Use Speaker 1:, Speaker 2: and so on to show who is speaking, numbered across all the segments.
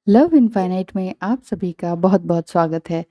Speaker 1: Love infinite में आप सभी का बहुत-बहुत स्वागत है।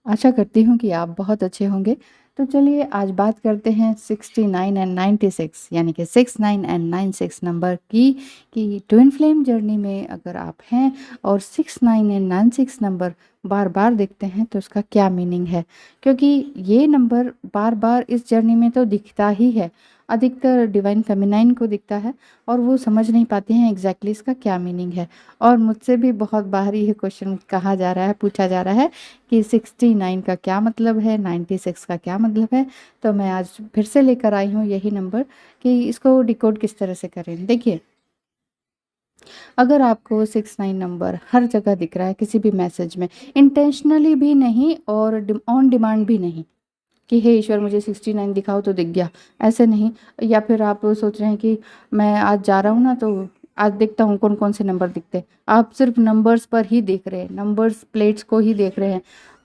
Speaker 1: आशा करती हूँ कि आप बहुत अच्छे होंगे। तो चलिए आज बात करते हैं 69 एंड 96 यानी कि 69 एंड 96 नंबर की कि ट्विन फ्लेम जर्नी में अगर आप हैं और 69 एंड 96 नंबर बार-बार दिखते हैं तो उसका क्या मीनिंग है? क्योंकि ये नंबर बार-बार इस जर्नी में तो दिखता ही है। अधिकतर डिवाइन फेमिनाइन को दिखता है और वो समझ नहीं पाते हैं एग्ज़ैक्टली इसका क्या मीनिंग है। और मुझसे भी बहुत बार ये क्वेश्चन कहा जा रहा है, पूछा जा रहा है कि 69 का क्या मतलब है, 96 का क्या मतलब है? तो मैं आज फिर से लेकर आई हूँ यही नंबर कि इसको डिकोड किस तरह से करें। देखिए, अगर आपको 69 नंबर हर जगह दिख रहा है किसी भी मैसेज में, इंटेंशनली भी नहीं और ऑन डिमांड भी नहीं कि हे ईश्वर मुझे 69 दिखाओ तो दिख गया, ऐसे नहीं। या फिर आप सोच रहे हैं कि मैं आज जा रहा हूँ ना तो आज देखता हूँ कौन कौन से नंबर दिखते हैं। आप सिर्फ नंबर्स पर ही देख रहे हैं, नंबर्स प्लेट्स को ही देख रहे हैं,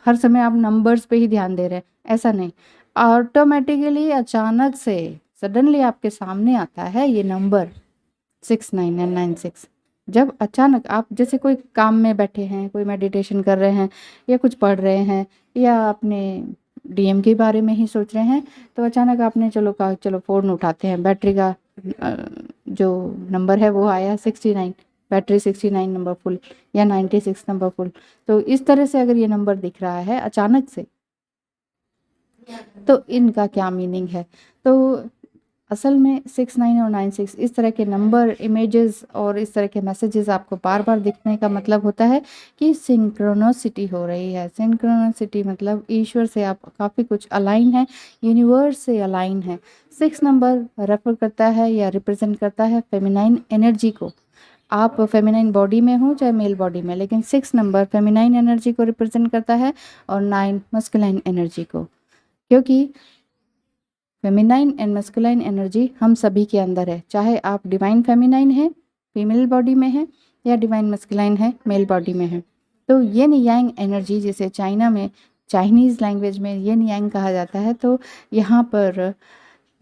Speaker 1: हर समय आप नंबर्स पे ही ध्यान दे रहे हैं, ऐसा नहीं। ऑटोमेटिकली अचानक से सडनली आपके सामने आता है ये नंबर 69 एंड 96। जब अचानक आप जैसे कोई काम में बैठे हैं, कोई मेडिटेशन कर रहे हैं या कुछ पढ़ रहे हैं या अपने डीएम के बारे में ही सोच रहे हैं, तो अचानक आपने चलो कहा चलो फ़ोन उठाते हैं, बैटरी का जो नंबर है वो आया 69, बैटरी 69 नंबर फुल या 96 नंबर फुल। तो इस तरह से अगर ये नंबर दिख रहा है अचानक से, तो इनका क्या मीनिंग है? तो असल में 69 और 96 इस तरह के नंबर, इमेजेस और इस तरह के मैसेजेस आपको बार-बार दिखने का मतलब होता है कि सिंक्रोनिसिटी हो रही है। सिंक्रोनिसिटी मतलब ईश्वर से आप काफ़ी कुछ अलाइन हैं, यूनिवर्स से अलाइन हैं। 6 नंबर रेफ़र करता है या रिप्रेज़ेंट करता है फ़ेमिनाइन एनर्जी को। आप फ़ेमिनाइन बॉडी में हो चाहे मेल बॉडी में, लेकिन 6 नंबर फ़ेमिनाइन एनर्जी को रिप्रेज़ेंट करता है और 9 मस्कुलाइन एनर्जी को। क्योंकि फेमिनाइन एंड मस्कुलाइन एनर्जी हम सभी के अंदर है, चाहे आप डिवाइन फेमिनाइन हैं, फीमेल बॉडी में हैं या डिवाइन मस्कुलाइन है, मेल बॉडी में है। तो येन यांग एनर्जी जिसे चाइना में, चाइनीज़ लैंग्वेज में येन यांग कहा जाता है, तो यहाँ पर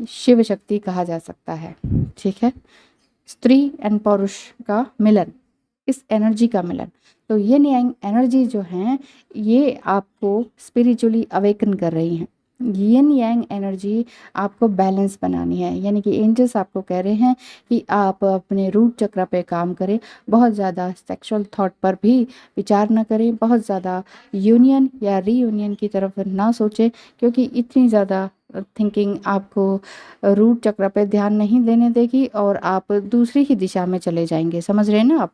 Speaker 1: शिव शक्ति कहा जा सकता है, ठीक है? स्त्री एंड पुरुष का मिलन, इस एनर्जी का मिलन। तो येन यांग एनर्जी जो हैं, ये आपको स्पिरिचुअली अवेकन कर रही हैं। यिन यांग एनर्जी आपको बैलेंस बनानी है, यानी कि एंजल्स आपको कह रहे हैं कि आप अपने रूट चक्र पे काम करें, बहुत ज़्यादा सेक्सुअल थॉट पर भी विचार ना करें, बहुत ज़्यादा यूनियन या रीयूनियन की तरफ ना सोचें, क्योंकि इतनी ज़्यादा थिंकिंग आपको रूट चक्र पे ध्यान नहीं देने देगी और आप दूसरी ही दिशा में चले जाएंगे। समझ रहे हैं ना आप?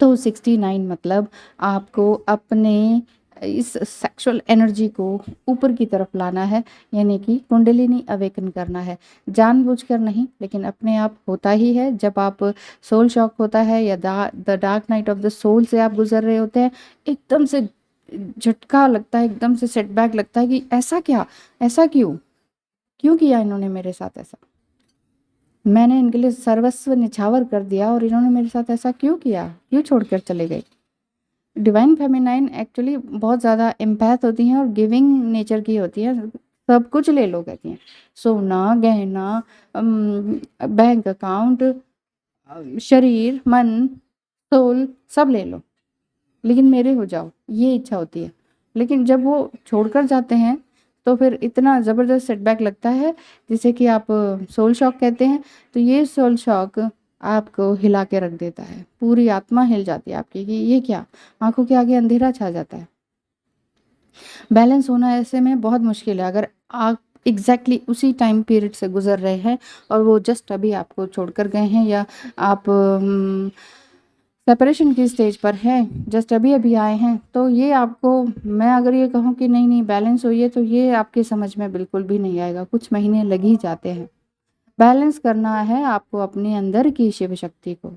Speaker 1: तो 69 मतलब आपको अपने इस सेक्सुअल एनर्जी को ऊपर की तरफ लाना है, यानी कि कुंडलिनी अवेकन करना है। जानबूझकर नहीं, लेकिन अपने आप होता ही है। जब आप सोल शॉक होता है या the dark night of the soul से आप गुजर रहे होते हैं, एकदम से झटका लगता है, एकदम से सेटबैक लगता है कि ऐसा क्या, ऐसा क्यों, क्यों किया इन्होंने मेरे साथ ऐसा, मैंने इनके लिए सर्वस्व निछावर कर दिया और इन्होंने मेरे साथ ऐसा क्यों किया, क्यों छोड़कर चले गए। डिवाइन फेमिनाइन एक्चुअली बहुत ज़्यादा एम्पैथ होती हैं और गिविंग नेचर की होती है। सब कुछ ले लो कहती हैं, सोना गहना, बैंक अकाउंट, शरीर मन, सोल सब ले लो, लेकिन मेरे हो जाओ, ये इच्छा होती है। लेकिन जब वो छोड़कर जाते हैं तो फिर इतना ज़बरदस्त सेटबैक लगता है, जिसे कि आप सोल शॉक कहते हैं। तो ये सोल शॉक आपको हिला के रख देता है, पूरी आत्मा हिल जाती है आपकी कि ये क्या, आंखों के आगे अंधेरा छा जाता है। बैलेंस होना ऐसे में बहुत मुश्किल है, अगर आप एग्जैक्टली उसी टाइम पीरियड से गुजर रहे हैं और वो जस्ट अभी आपको छोड़कर गए हैं, या आप सेपरेशन की स्टेज पर हैं, जस्ट अभी अभी आए हैं, तो ये आपको, मैं अगर ये कहूँ कि नहीं नहीं बैलेंस होइए, तो ये आपकी समझ में बिल्कुल भी नहीं आएगा, कुछ महीने लग ही जाते हैं। बैलेंस करना है आपको अपने अंदर की शिव शक्ति को,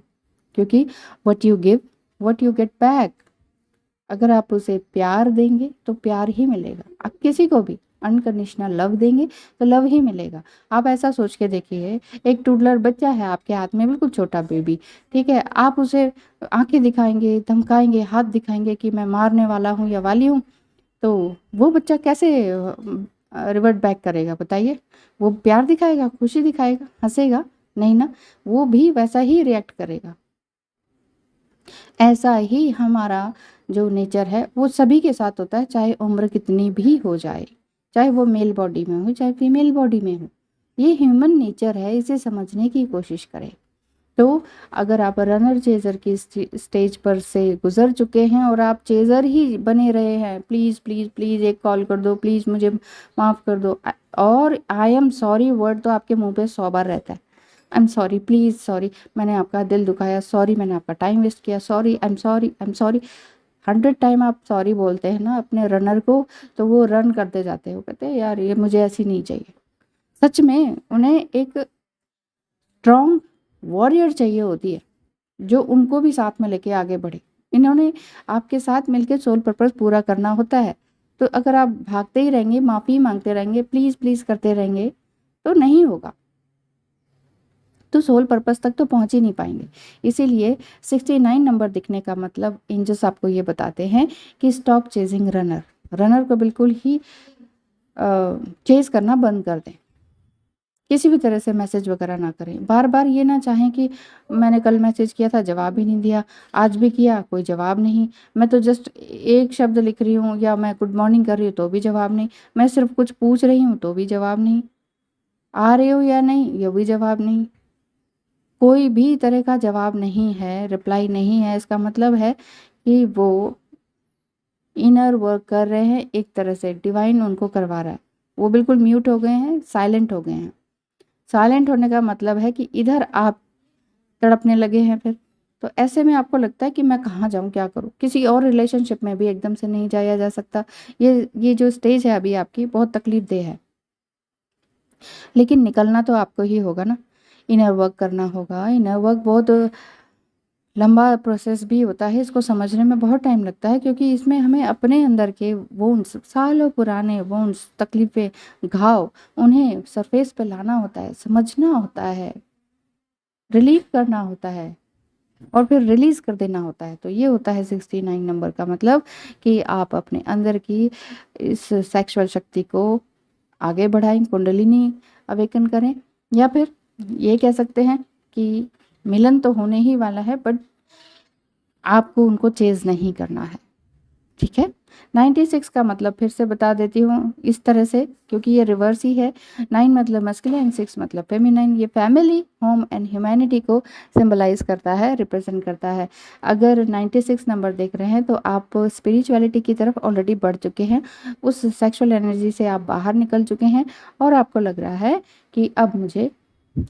Speaker 1: क्योंकि what you give what you get back. अगर आप उसे प्यार देंगे तो प्यार ही मिलेगा, आप किसी को भी अनकंडीशनल लव देंगे तो लव ही मिलेगा। आप ऐसा सोच के देखिए, एक टूडलर बच्चा है आपके हाथ में, बिल्कुल छोटा बेबी, ठीक है, आप उसे आंखें दिखाएंगे, धमकाएंगे, हाथ दिखाएंगे कि मैं मारने वाला हूँ या वाली हूँ, तो वो बच्चा कैसे रिवर्ट बैक करेगा बताइए? वो प्यार दिखाएगा, खुशी दिखाएगा, हंसेगा? नहीं ना, वो भी वैसा ही रिएक्ट करेगा। ऐसा ही हमारा जो नेचर है वो सभी के साथ होता है, चाहे उम्र कितनी भी हो जाए, चाहे वो मेल बॉडी में हो चाहे फीमेल बॉडी में हो। ये ह्यूमन नेचर है, इसे समझने की कोशिश करें। तो अगर आप रनर चेजर की स्टेज पर से गुजर चुके हैं और आप चेजर ही बने रहे हैं, प्लीज़ प्लीज़ प्लीज़ एक कॉल कर दो, प्लीज़ मुझे माफ़ कर दो, और आई एम सॉरी वर्ड तो आपके मुंह पे 100 बार रहता है। I am sorry, please sorry, मैंने आपका दिल दुखाया, सॉरी मैंने आपका टाइम वेस्ट किया, sorry, I am sorry, I am sorry. 100 time आप सॉरी बोलते हैं ना अपने रनर को, तो वो रन करते जाते हैं, वो कहते हैं यार ये मुझे ऐसी नहीं चाहिए। सच में उन्हें एक स्ट्रॉन्ग वॉरियर चाहिए होती है जो उनको भी साथ में लेके आगे बढ़े। इन्होंने आपके साथ मिलकर सोल पर्पस पूरा करना होता है। तो अगर आप भागते ही रहेंगे, माफ़ी मांगते रहेंगे, प्लीज़ प्लीज़ करते रहेंगे, तो नहीं होगा, तो सोल पर्पस तक तो पहुंच ही नहीं पाएंगे। इसीलिए 69 नंबर दिखने का मतलब एंजल्स आपको ये बताते हैं कि स्टॉप चेजिंग रनर। रनर को बिल्कुल ही चेज करना बंद कर दें, किसी भी तरह से मैसेज वगैरह ना करें। बार बार ये ना चाहें कि मैंने कल मैसेज किया था जवाब ही नहीं दिया, आज भी किया कोई जवाब नहीं, मैं तो जस्ट एक शब्द लिख रही हूँ या मैं गुड मॉर्निंग कर रही हूँ तो भी जवाब नहीं, मैं सिर्फ कुछ पूछ रही हूँ तो भी जवाब नहीं, आ रहे हो या नहीं ये भी जवाब नहीं, कोई भी तरह का जवाब नहीं है, रिप्लाई नहीं है। इसका मतलब है कि वो इनर वर्क कर रहे हैं, एक तरह से डिवाइन उनको करवा रहा है। वो बिल्कुल म्यूट हो गए हैं, साइलेंट हो गए हैं। साइलेंट होने का मतलब है कि इधर आप तड़पने लगे हैं फिर, तो ऐसे में आपको लगता है कि मैं कहाँ जाऊँ, क्या करूँ। किसी और रिलेशनशिप में भी एकदम से नहीं जाया जा सकता। ये जो स्टेज है अभी आपकी बहुत तकलीफ देह है, लेकिन निकलना तो आपको ही होगा ना। इनर वर्क करना होगा। इनर वर्क बहुत लंबा प्रोसेस भी होता है, इसको समझने में बहुत टाइम लगता है, क्योंकि इसमें हमें अपने अंदर के वोन्स, सालों पुराने वोन्स, तकलीफ़ें, घाव, उन्हें सरफेस पे लाना होता है, समझना होता है, रिलीव करना होता है और फिर रिलीज़ कर देना होता है। तो ये होता है 69 नंबर का मतलब, कि आप अपने अंदर की इस सेक्सुअल शक्ति को आगे बढ़ाएं, कुंडलिनी अवेकन करें, या फिर ये कह सकते हैं कि मिलन तो होने ही वाला है, बट आपको उनको चेज़ नहीं करना है। ठीक है। 96 का मतलब फिर से बता देती हूँ इस तरह से, क्योंकि ये रिवर्स ही है। 9 मतलब मस्कुलिन, 6 मतलब फेमिनाइन। ये फैमिली, होम एंड ह्यूमैनिटी को सिंबलाइज करता है, रिप्रेजेंट करता है। अगर 96 नंबर देख रहे हैं तो आप स्पिरिचुअलिटी की तरफ ऑलरेडी बढ़ चुके हैं, उस सेक्सुअल एनर्जी से आप बाहर निकल चुके हैं और आपको लग रहा है कि अब मुझे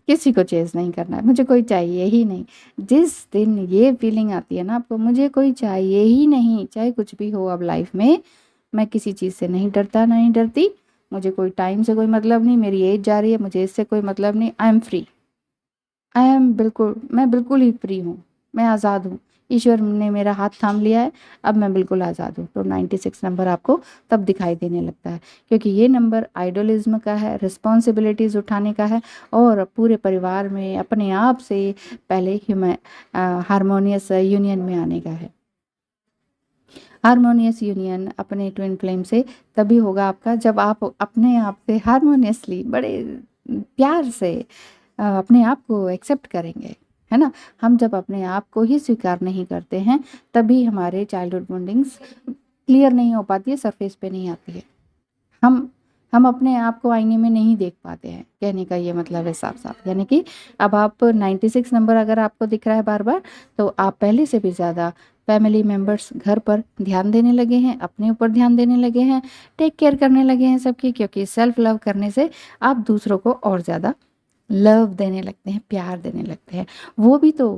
Speaker 1: किसी को चेज़ नहीं करना है, मुझे कोई चाहिए ही नहीं। जिस दिन ये फीलिंग आती है ना आपको, मुझे कोई चाहिए ही नहीं, चाहे कुछ भी हो अब लाइफ में, मैं किसी चीज़ से नहीं डरता, नहीं डरती, मुझे कोई टाइम से कोई मतलब नहीं, मेरी एज जा रही है, मुझे इससे कोई मतलब नहीं, आई एम फ्री, मैं बिल्कुल ही फ्री हूँ, मैं आज़ाद हूँ। ईश्वर ने मेरा हाथ थाम लिया है, अब मैं बिल्कुल आज़ाद हूँ। तो 96 नंबर आपको तब दिखाई देने लगता है, क्योंकि ये नंबर आइडोलिज्म का है, रिस्पॉन्सिबिलिटीज़ उठाने का है, और पूरे परिवार में अपने आप से पहले हारमोनियस यूनियन में आने का है। हारमोनियस यूनियन अपने ट्विन फ्लेम से तभी होगा आपका जब आप अपने आप से हारमोनियसली, बड़े प्यार से अपने आप को एक्सेप्ट करेंगे, है ना। हम जब अपने आप को ही स्वीकार नहीं करते हैं, तभी हमारे चाइल्डहुड बॉन्डिंग्स क्लियर नहीं हो पाती है, सरफेस पे नहीं आती है। हम अपने आप को आईने में नहीं देख पाते हैं, कहने का ये मतलब है साफ साफ। यानी कि अब आप 96 नंबर अगर आपको दिख रहा है बार बार, तो आप पहले से भी ज़्यादा फैमिली मेम्बर्स, घर पर ध्यान देने लगे हैं, अपने ऊपर ध्यान देने लगे हैं, टेक केयर करने लगे हैं सबकी, क्योंकि सेल्फ लव करने से आप दूसरों को और ज़्यादा लव देने लगते हैं, प्यार देने लगते हैं। वो भी तो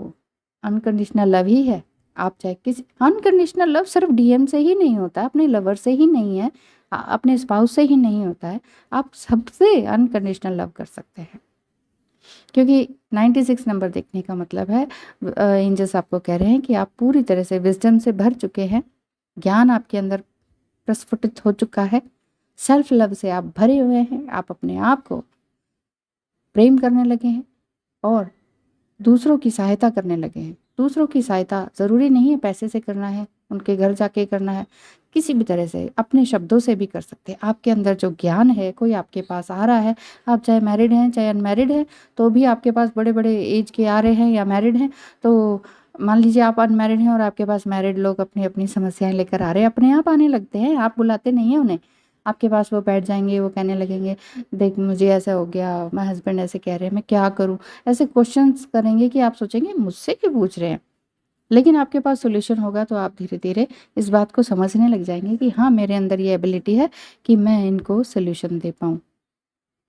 Speaker 1: अनकंडीशनल लव ही है। आप चाहे किसी, अनकंडीशनल लव सिर्फ डीएम से ही नहीं होता, अपने लवर से ही नहीं है, अपने स्पाउस से ही नहीं होता है, आप सबसे अनकंडीशनल लव कर सकते हैं। क्योंकि 96 नंबर देखने का मतलब है, एंजल्स आपको कह रहे हैं कि आप पूरी तरह से विजडम से भर चुके हैं, ज्ञान आपके अंदर प्रस्फुटित हो चुका है, सेल्फ लव से आप भरे हुए हैं, आप अपने आप को प्रेम करने लगे हैं और दूसरों की सहायता करने लगे हैं। दूसरों की सहायता ज़रूरी नहीं है पैसे से करना है, उनके घर जाके करना है, किसी भी तरह से, अपने शब्दों से भी कर सकते हैं। आपके अंदर जो ज्ञान है, कोई आपके पास आ रहा है, आप चाहे मैरिड हैं चाहे अनमैरिड हैं, तो भी आपके पास बड़े बड़े एज के आ रहे हैं या मैरिड हैं, तो मान लीजिए आप अनमैरिड हैं और आपके पास मैरिड लोग अपनी-अपनी समस्याएँ लेकर आ रहे हैं, अपने आप आने लगते हैं, आप बुलाते नहीं हैं उन्हें। आपके पास वो बैठ जाएँगे, वो कहने लगेंगे, देख मुझे ऐसा हो गया, मेरे हस्बैंड ऐसे कह रहे हैं, मैं क्या करूँ? ऐसे क्वेश्चन्स करेंगे कि आप सोचेंगे मुझसे क्यों पूछ रहे हैं? लेकिन आपके पास सॉल्यूशन होगा तो आप धीरे-धीरे इस बात को समझने लग जाएँगे कि हाँ, मेरे अंदर ये एबिलिटी है कि मैं इनको सॉल्यूशन दे पाऊँ।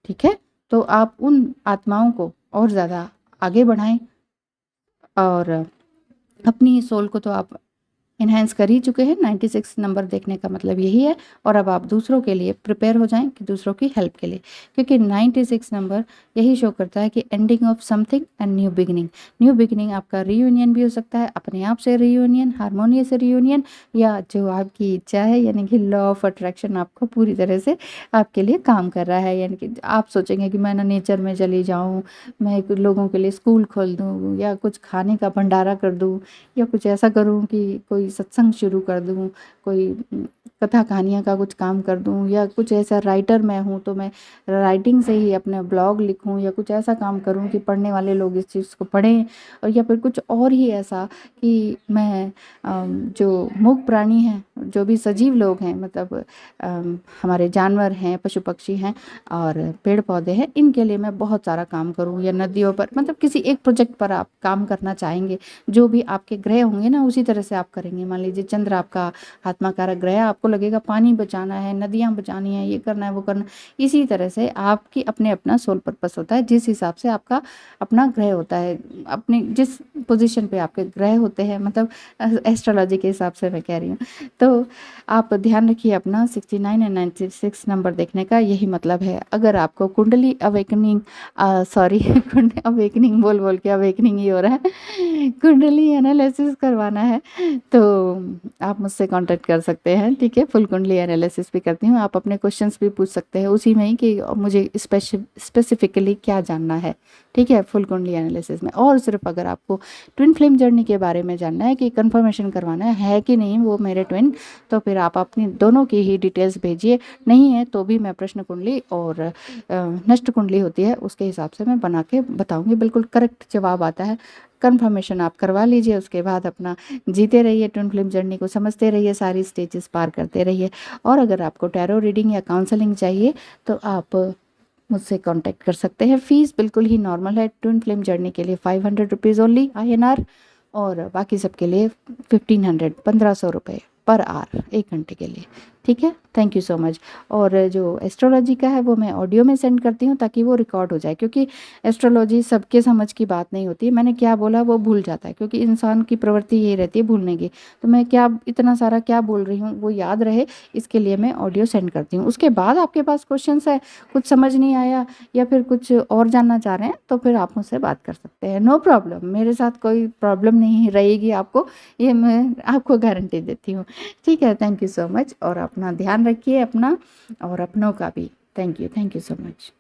Speaker 1: ठीक है? तो आप उन आत्माओं को और ज़्यादा आगे बढ़ाएँ और अपनी सोल को तो आप एनहांस कर ही चुके हैं। 96 नंबर देखने का मतलब यही है और अब आप दूसरों के लिए प्रिपेयर हो जाएँ कि दूसरों की हेल्प के लिए। क्योंकि 96 नंबर यही शो करता है कि ending of something and new beginning. New beginning आपका रियूनियन भी हो सकता है, अपने आप से रियूनियन, हार्मोनियस रियूनियन, या जो आपकी इच्छा है यानी कि लॉ ऑफ अट्रैक्शन आपको पूरी तरह से आपके लिए काम कर रहा है। यानी कि आप सोचेंगे कि मैं ना नेचर में चली जाऊँ, मैं लोगों के लिए स्कूल खोल दूँ या कुछ खाने का भंडारा कर दूँ या कुछ ऐसा करूँ कि कोई सत्संग शुरू कर दूँ, कोई कथा कहानियाँ का कुछ काम कर दूँ, या कुछ ऐसा राइटर मैं हूँ तो मैं राइटिंग से ही अपना ब्लॉग लिखूँ, या कुछ ऐसा काम करूँ कि पढ़ने वाले लोग इस चीज़ को पढ़ें, और या फिर कुछ और ही ऐसा कि मैं जो मूक प्राणी हैं, जो भी सजीव लोग हैं, मतलब हमारे जानवर हैं, पशु पक्षी हैं और पेड़ पौधे हैं, इनके लिए मैं बहुत सारा काम करूँ, या नदियों पर, मतलब किसी एक प्रोजेक्ट पर आप काम करना चाहेंगे। जो भी आपके ग्रह होंगे ना उसी तरह से आप करेंगे। मान लीजिए चंद्र आपका आत्माकारक ग्रह है, आपको लगेगा पानी बचाना है, नदियाँ बचानी है, ये करना है, वो करना है। इसी तरह से आपकी अपने अपना सोल पर्पस होता है, जिस हिसाब से आपका अपना ग्रह होता है, अपने जिस पोजीशन पे आपके ग्रह होते हैं, मतलब एस्ट्रोलॉजी के हिसाब से मैं कह रही हूँ। तो आप ध्यान रखिए अपना 69 एंड 96 नंबर देखने का यही मतलब है। अगर आपको कुंडली अवेकनिंग, सॉरी अवेकनिंग बोल बोल के अवेकनिंग ही हो रहा है, कुंडली एनालिसिस करवाना है तो आप मुझसे कांटेक्ट कर सकते हैं। ठीक है, फुल कुंडली एनालिसिस भी करती हूँ। आप अपने क्वेश्चंस भी पूछ सकते हैं उसी में ही कि मुझे स्पेसिफिकली क्या जानना है। ठीक है, फुल कुंडली एनालिसिस में। और सिर्फ अगर आपको ट्विन फ्लेम जर्नी के बारे में जानना है कि कंफर्मेशन करवाना है कि नहीं वो मेरे ट्विन, तो फिर आप अपनी दोनों की ही डिटेल्स भेजिए। नहीं है तो भी मैं प्रश्न कुंडली और नष्ट कुंडली होती है उसके हिसाब से मैं बना के बताऊंगी, बिल्कुल करेक्ट जवाब आता है। कंफर्मेशन आप करवा लीजिए, उसके बाद अपना जीते रहिए, ट्विन फ्लेम जर्नी को समझते रहिए, सारी स्टेजेस पार करते रहिए। और अगर आपको टैरो रीडिंग या काउंसलिंग चाहिए तो आप मुझसे कांटेक्ट कर सकते हैं। फ़ीस बिल्कुल ही नॉर्मल है। ट्विन फ्लेम जर्नी के लिए 500 रुपीज़ ओनली INR, और बाकी सबके लिए 1500 1500 रुपये पर आवर 1 घंटे के लिए। ठीक है, थैंक यू सो मच। और जो एस्ट्रोलॉजी का है वो मैं ऑडियो में सेंड करती हूँ ताकि वो रिकॉर्ड हो जाए, क्योंकि एस्ट्रोलॉजी सबके समझ की बात नहीं होती। मैंने क्या बोला वो भूल जाता है, क्योंकि इंसान की प्रवृत्ति यही रहती है भूलने की। तो मैं क्या इतना सारा क्या बोल रही हूँ वो याद रहे, इसके लिए मैं ऑडियो सेंड करती हूँ। उसके बाद आपके पास क्वेश्चंस है, कुछ समझ नहीं आया या फिर कुछ और जानना चाह रहे हैं तो फिर आप मुझसे बात कर सकते हैं। नो प्रॉब्लम, मेरे साथ कोई प्रॉब्लम नहीं रहेगी आपको, ये मैं आपको गारंटी देती हूँ। ठीक है, थैंक यू सो मच। और अपना ध्यान रखिए अपना और अपनों का भी। Thank you so much.